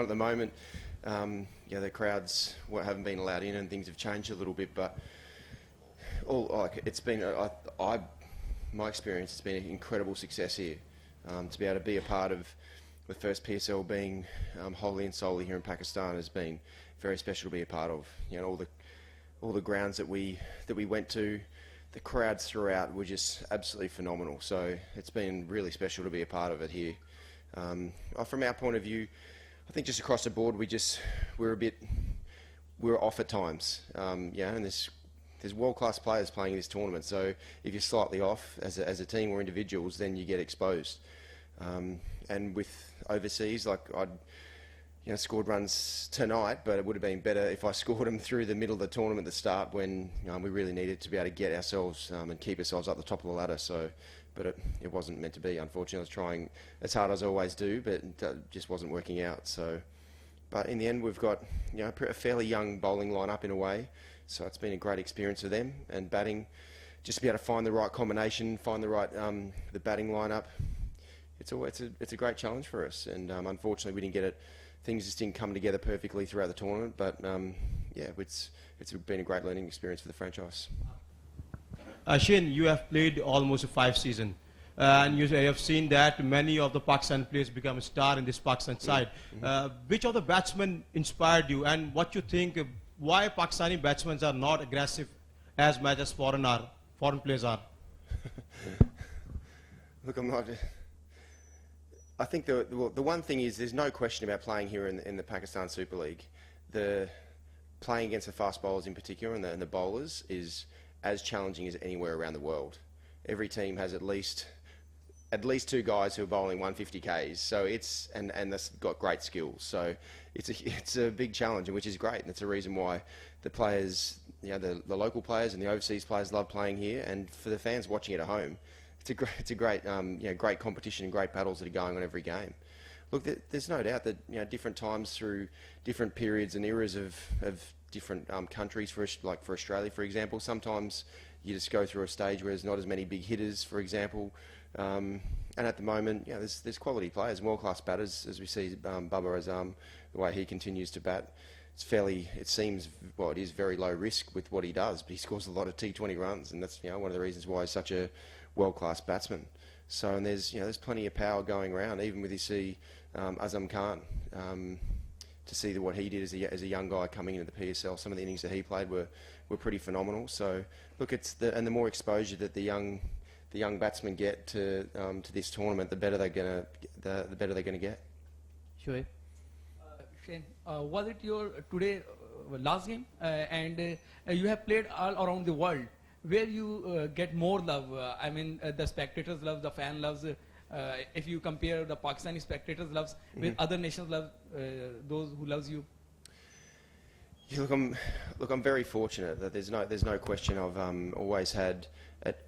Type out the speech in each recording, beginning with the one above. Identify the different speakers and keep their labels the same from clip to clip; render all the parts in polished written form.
Speaker 1: at the moment. Yeah, the crowds haven't been allowed in, and things have changed a little bit. But it's been, my experience, it's been an incredible success here. To be able to be a part of the first PSL being wholly and solely here in Pakistan has been very special to be a part of. You know, all the grounds that we went to, the crowds throughout were just absolutely phenomenal. So it's been really special to be a part of it here. From our point of view, I think just across the board, we're off at times. Yeah, and there's world-class players playing in this tournament. So if you're slightly off as a team or individuals, then you get exposed. And with overseas, like I'd scored runs tonight, but it would have been better if I scored them through the middle of the tournament at the start when we really needed to be able to get ourselves and keep ourselves up the top of the ladder. So, but it wasn't meant to be. Unfortunately, I was trying as hard as I always do, but it just wasn't working out. So, but in the end, we've got a fairly young bowling lineup in a way. So it's been a great experience for them, and batting, just to be able to find the right combination, find the right the batting lineup. It's a great challenge for us, and unfortunately we didn't get it. Things just didn't come together perfectly throughout the tournament, but yeah, it's been a great learning experience for the franchise.
Speaker 2: Shane, you have played almost 5 seasons, and you have seen that many of the Pakistan players become a star in this Pakistan side. Which of the batsmen inspired you, and what you think, why Pakistani batsmen are not aggressive as much as foreign players are?
Speaker 1: Look, I think the one thing is there's no question about playing here in the Pakistan Super League. The playing against the fast bowlers in particular and the bowlers is as challenging as anywhere around the world. Every team has at least 2 guys who are bowling 150 Ks. So and that's got great skills. So it's a big challenge, which is great. And it's a reason why the players, the local players and the overseas players love playing here. And for the fans watching it at home, it's a great great competition and great battles that are going on every game. Look, there's no doubt that different times through different periods and eras of different countries, for Australia, for example, sometimes you just go through a stage where there's not as many big hitters, for example. And at the moment, there's quality players, world-class batters, as we see Babar Azam, the way he continues to bat. It is very low risk with what he does, but he scores a lot of T20 runs, and that's one of the reasons why he's such a world-class batsman. So, and there's plenty of power going around, even with you see Azam Khan, to see what he did as a young guy coming into the PSL. Some of the innings that he played were pretty phenomenal. So, look, the more exposure that the young batsmen get to this tournament, the better they're gonna get.
Speaker 3: Sure. Shane, was it your last game, and you have played all around the world? Where you get more love? I mean, the spectators love, the fan loves. If you compare the Pakistani spectators loves with other nations love, those who loves you.
Speaker 1: Yeah, look, I'm very fortunate that there's no question. I've always had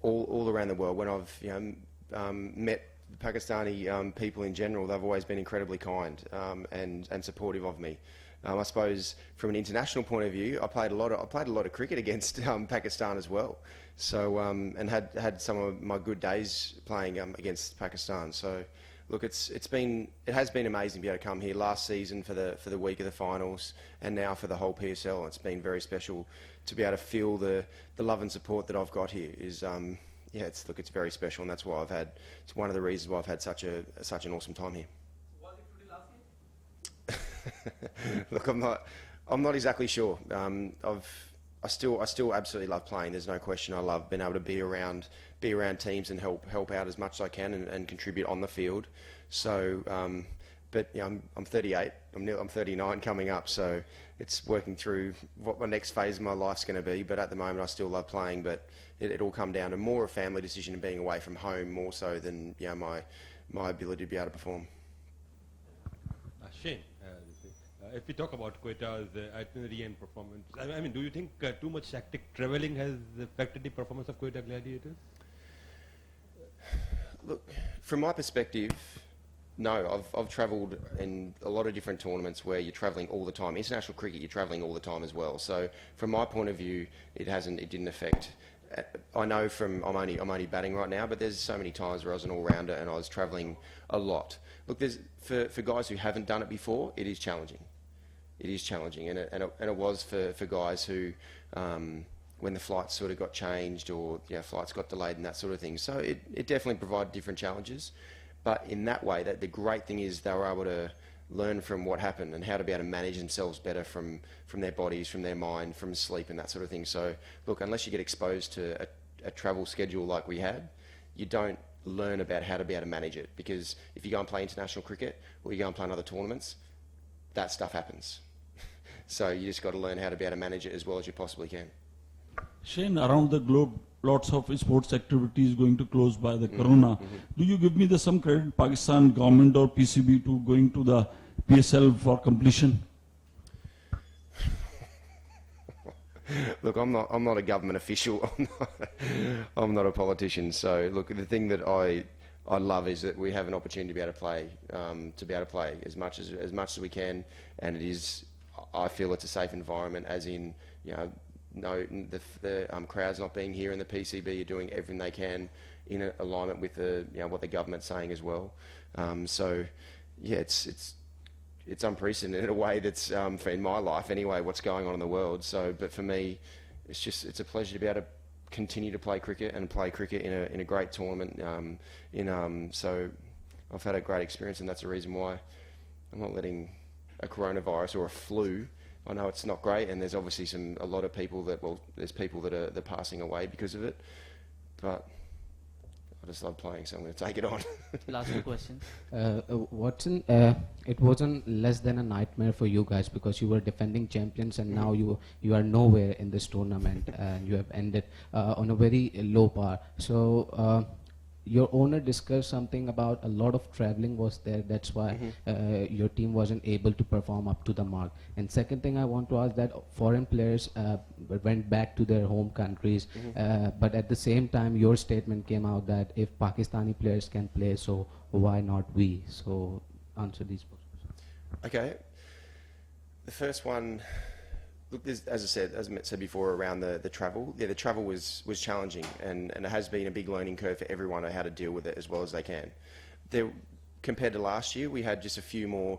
Speaker 1: all around the world when I've met Pakistani people in general, they've always been incredibly kind and supportive of me. I suppose from an international point of view, I played a lot of cricket against Pakistan as well. So and had some of my good days playing against Pakistan. So look, it has been amazing to be able to come here last season for the week of the finals, and now for the whole PSL. It's been very special to be able to feel the love and support that I've got here. It's very special, and that's why it's one of the reasons why I've had such an awesome time here.
Speaker 3: Was it today last game?
Speaker 1: Look, I'm not exactly sure. I still absolutely love playing. There's no question. I love being able to be around teams and help out as much as I can and contribute on the field. So, but I'm 38. I'm 39 coming up. So it's working through what my next phase of my life's going to be. But at the moment, I still love playing. But it all come down to more a family decision and being away from home more so than my ability to be able to perform.
Speaker 4: Shane, if we talk about Quetta's itinerary and performance, I mean, do you think too much hectic travelling has affected the performance of Quetta Gladiators?
Speaker 1: Look, from my perspective, no. I've travelled in a lot of different tournaments where you're travelling all the time. International cricket, you're travelling all the time as well. So from my point of view, it didn't affect I know from I'm only batting right now, but there's so many times where I was an all-rounder and I was travelling a lot. Look, for guys who haven't done it before, it is challenging. It is challenging, and it was for guys who, when the flights sort of got changed or flights got delayed and that sort of thing. So it definitely provided different challenges, but in that way, that the great thing is they were able to learn from what happened and how to be able to manage themselves better from their bodies, from their mind, from sleep and that sort of thing. So look, unless you get exposed to a travel schedule like we had, you don't learn about how to be able to manage it, because if you go and play international cricket or you go and play in other tournaments, that stuff happens. So you just got to learn how to be able to manage it as well as you possibly can.
Speaker 5: Shane, around the globe, lots of sports activities going to close by the corona. Do you give me some credit, Pakistan government or PCB, to going to the PSL for completion?
Speaker 1: Look, I'm not a government official. I'm not a politician. So look, the thing that I love is that we have an opportunity to be able to play, as much as we can, and it is. I feel it's a safe environment, as in, no, the crowds not being here, and the PCB are doing everything they can in alignment with what the government's saying as well. So yeah, it's unprecedented in a way that's in my life anyway, what's going on in the world. So, but for me, it's a pleasure to be able to continue to play cricket and play cricket in a great tournament. So I've had a great experience, and that's the reason why I'm not letting a coronavirus or a flu. I know it's not great, and there's obviously a lot of people there's people that are passing away because of it, but I just love playing, so I'm going to take it on.
Speaker 6: Last two questions. Watson, it wasn't less than a nightmare for you guys, because you were defending champions, and now you are nowhere in this tournament, and you have ended on a very low par. So your owner discussed something about a lot of traveling was there. That's why your team wasn't able to perform up to the mark. And second thing I want to ask, that foreign players went back to their home countries, but at the same time your statement came out that if Pakistani players can play, so why not we? So answer these questions.
Speaker 1: Okay. The first one, look, as I said before, around the travel. Yeah, the travel was challenging, and it has been a big learning curve for everyone on how to deal with it as well as they can. Compared to last year, we had just a few more.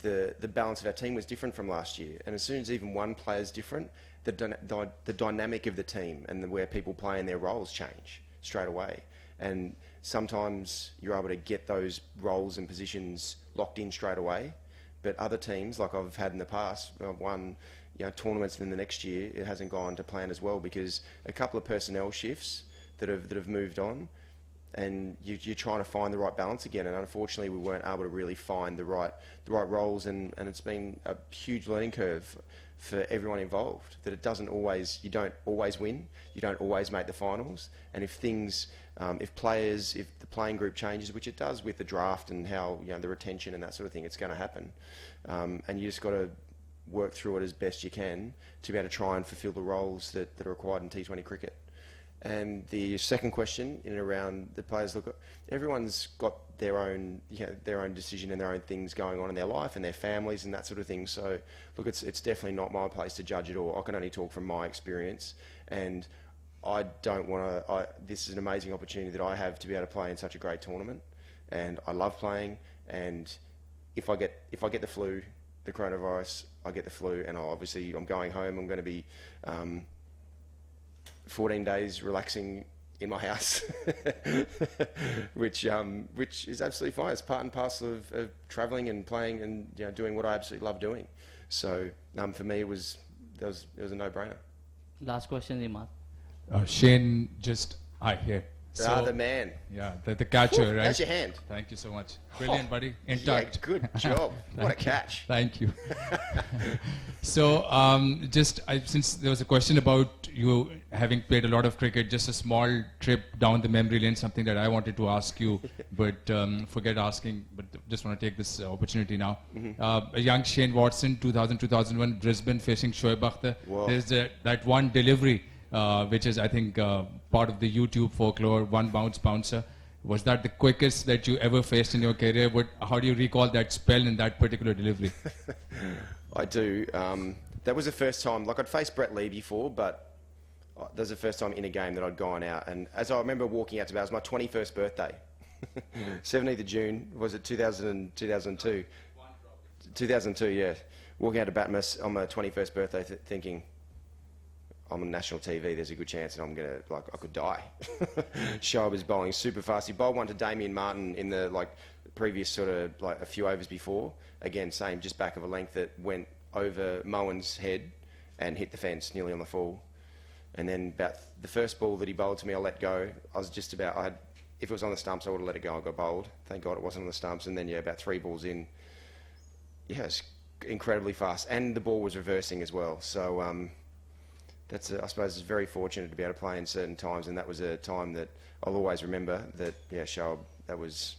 Speaker 1: The balance of our team was different from last year, and as soon as even one player is different, the dynamic of the team and where people play in their roles change straight away. And sometimes you're able to get those roles and positions locked in straight away. But other teams, like I've had in the past, won tournaments, and then the next year it hasn't gone to plan as well, because a couple of personnel shifts that have moved on, and you're trying to find the right balance again. And unfortunately, we weren't able to really find the right roles, and it's been a huge learning curve for everyone involved. That you don't always win, you don't always make the finals, and if the playing group changes, which it does with the draft and how the retention and that sort of thing, it's going to happen, and you just got to work through it as best you can to be able to try and fulfil the roles that are required in T20 cricket. And the second question in and around the players, look, everyone's got their own decision and their own things going on in their life and their families and that sort of thing. So look, it's definitely not my place to judge it all. I can only talk from my experience, and I don't want to. This is an amazing opportunity that I have to be able to play in such a great tournament, and I love playing. And if I get the flu, the coronavirus, I get the flu, and I'm going home. I'm going to be 14 days relaxing in my house, which is absolutely fine. It's part and parcel of travelling and playing and doing what I absolutely love doing. So for me, it was a no-brainer.
Speaker 6: Last question, Imad.
Speaker 7: Shane, hi here.
Speaker 1: The man.
Speaker 7: Yeah, the catcher, right?
Speaker 1: That's your hand.
Speaker 7: Thank you so much. Brilliant, buddy. Intact.
Speaker 1: Yeah, good job. What a catch.
Speaker 7: Thank you. So, since there was a question about you having played a lot of cricket, just a small trip down the memory lane, something that I wanted to ask you, but forget asking, but just want to take this opportunity now. A young Shane Watson, 2000-2001, Brisbane facing Shoaib Akhtar. There's that one delivery, which is, I think, part of the YouTube folklore, one bounce bouncer. Was that the quickest that you ever faced in your career? How do you recall that spell in that particular delivery?
Speaker 1: I do. That was the first time. Like, I'd faced Brett Lee before, but that was the first time in a game that I'd gone out. And as I remember walking out to bat, it was my 21st birthday. 17th of June, was it 2002? 2002, yeah. Walking out to bat on my 21st birthday thinking, I'm on national TV, there's a good chance that I'm going to, I could die. Shoaib was bowling super fast. He bowled one to Damien Martin in the, previous sort of, a few overs before. Again, same, just back of a length that went over Moen's head and hit the fence nearly on the full. And then about the first ball that he bowled to me, I let go. I was just about, if it was on the stumps, I would have let it go. I got bowled. Thank God it wasn't on the stumps. And then, yeah, about 3 balls in, yeah, it's incredibly fast. And the ball was reversing as well. So that's, I suppose, it's very fortunate to be able to play in certain times. And that was a time that I'll always remember that, yeah, Shoaib, that was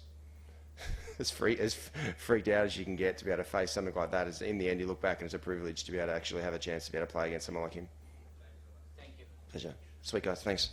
Speaker 1: as freaked out as you can get to be able to face something like that. In the end, you look back and it's a privilege to be able to actually have a chance to be able to play against someone like him.
Speaker 3: Thank you.
Speaker 1: Pleasure. Sweet guys, thanks.